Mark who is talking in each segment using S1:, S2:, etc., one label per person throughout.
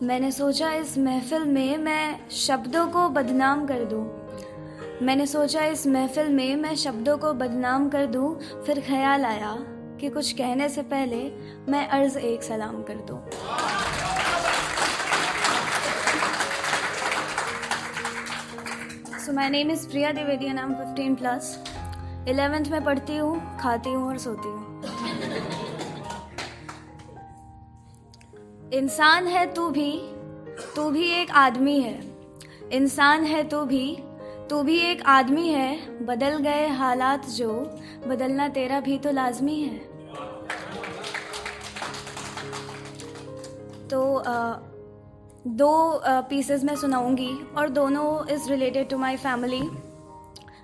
S1: मैंने सोचा इस महफिल में मैं शब्दों को बदनाम कर दूं। मैंने सोचा इस महफिल में मैं शब्दों को बदनाम कर दूं। फिर ख्याल आया कि कुछ कहने से पहले मैं अर्ज़ एक सलाम कर दूं। So my name is Priya Dwivedi and I am 15+। 11th में पढ़ती हूँ, खाती हूँ और सोती हूँ। इंसान है तू भी एक आदमी है। इंसान है तू भी एक आदमी है। बदल गए हालात जो, बदलना तेरा भी तो लाजमी है। तो दो पीसेस मैं सुनाऊंगी और दोनों is related to my family.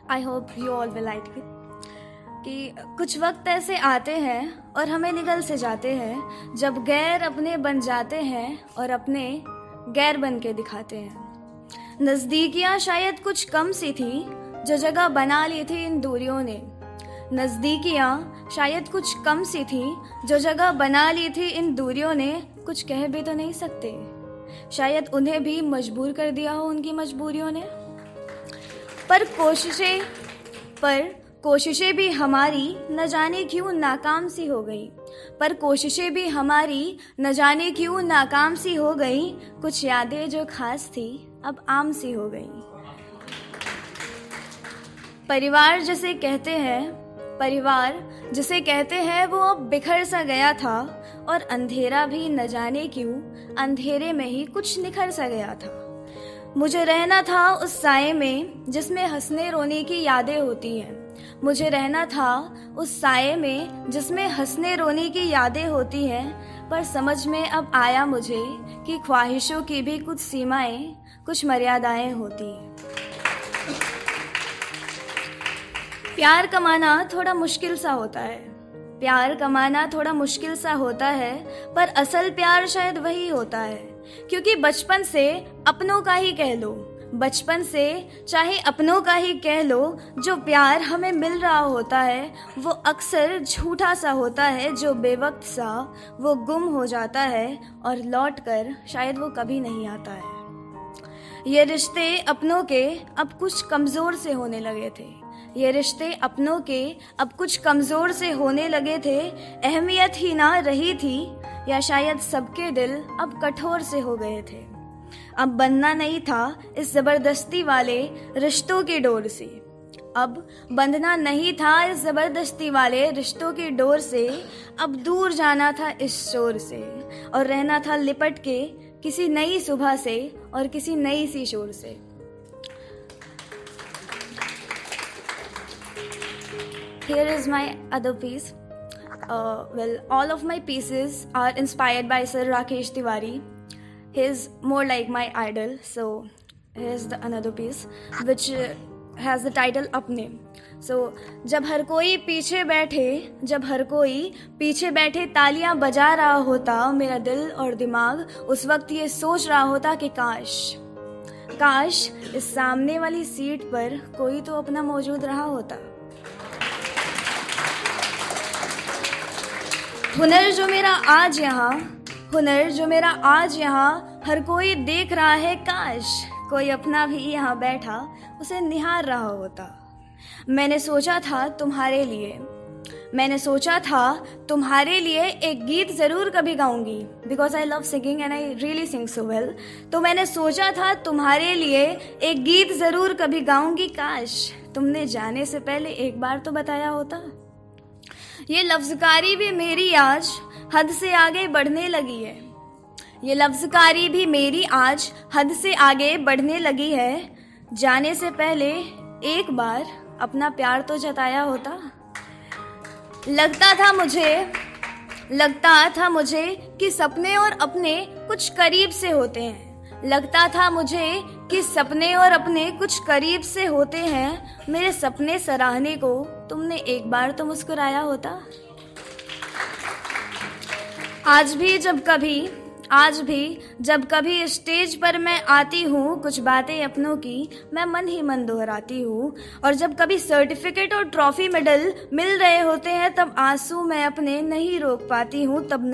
S1: I hope you all will like it. कि कुछ वक्त ऐसे आते हैं और हमें निगल से जाते हैं, जब गैर अपने बन जाते हैं और अपने गैर बन के दिखाते हैं। नज़दीकियाँ शायद कुछ कम सी थी जो जगह बना ली थी इन दूरियों ने। नज़दीकियाँ शायद कुछ कम सी थी जो जगह बना ली थी इन दूरियों ने। कुछ कह भी तो नहीं सकते, शायद उन्हें भी मजबूर कर दिया हो उनकी मजबूरियों ने। पर कोशिशें भी हमारी न जाने क्यों नाकाम सी हो गई। पर कोशिशें भी हमारी न जाने क्यों नाकाम सी हो गई। कुछ यादें जो खास थी अब आम सी हो गई। परिवार जिसे कहते हैं वो अब बिखर सा गया था। और अंधेरा भी न जाने क्यों अंधेरे में ही कुछ निखर सा गया था। मुझे रहना था उस साए में जिसमें हंसने रोने की यादें होती हैं। मुझे रहना था उस साए में जिसमें हंसने रोने की यादें होती हैं। पर समझ में अब आया मुझे कि ख्वाहिशों की भी कुछ सीमाएं, कुछ मर्यादाएं होती हैं। प्यार कमाना थोड़ा मुश्किल सा होता है। पर असल प्यार शायद वही होता है। क्योंकि बचपन से अपनों का ही कह लो, जो प्यार हमें मिल रहा होता है वो अक्सर झूठा सा होता है। जो बेवक्त सा वो गुम हो जाता है और लौट कर शायद वो कभी नहीं आता है। ये रिश्ते अपनों के अब कुछ कमज़ोर से होने लगे थे। अहमियत ही ना रही थी, या शायद सबके दिल अब कठोर से हो गए थे। अब बंधना नहीं था इस ज़बरदस्ती वाले रिश्तों की डोर से। अब दूर जाना था इस शोर से और रहना था लिपट के किसी नई सुबह से और किसी नई सी शोर से। Here is my other piece. All of my pieces are inspired by Sir Rakesh Tiwari. He is more like my idol. So here's the another piece which has the title अपने। So जब हर कोई पीछे बैठे तालियां बजा रहा होता मेरा दिल और दिमाग, उस वक्त ये सोच रहा होता कि काश इस सामने वाली सीट पर कोई तो अपना मौजूद रहा होता। हुनर जो मेरा आज यहाँ हर कोई देख रहा है। काश कोई अपना भी यहाँ बैठा उसे निहार रहा होता। मैंने सोचा था तुम्हारे लिए एक गीत ज़रूर कभी गाऊंगी, because I love singing and I really sing so well. तो मैंने सोचा था तुम्हारे लिए एक गीत ज़रूर कभी गाऊंगी। काश तुमने जाने से पहले एक बार तो बताया होता। ये लफ्ज़कारी भी मेरी आज हद से आगे बढ़ने लगी है। जाने से पहले एक बार अपना प्यार तो जताया होता। लगता था मुझे कि सपने और अपने कुछ करीब से होते हैं। मेरे सपने सराहने को तुमने एक बार तो मुस्कुराया होता। आज भी जब आज भी जब कभी स्टेज पर मैं आती हूँ, कुछ बातें अपनों की मैं मन ही मन दोहराती हूँ। और जब कभी सर्टिफिकेट और ट्रॉफी मेडल मिल रहे होते हैं, तब आंसू मैं अपने नहीं रोक पाती हूँ। तब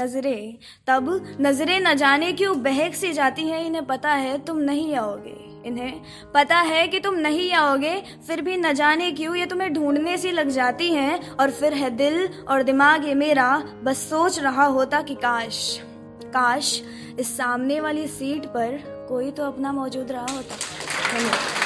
S1: नजरें न जाने क्यों बहक सी जाती हैं। इन्हें पता है तुम नहीं आओगे, इन्हें पता है कि तुम नहीं आओगे, फिर भी न जाने क्यों ये तुम्हें ढूंढने सी लग जाती हैं। और फिर है दिल और दिमाग ये मेरा बस सोच रहा होता कि काश इस सामने वाली सीट पर कोई तो अपना मौजूद रहा होता। धन्यवाद।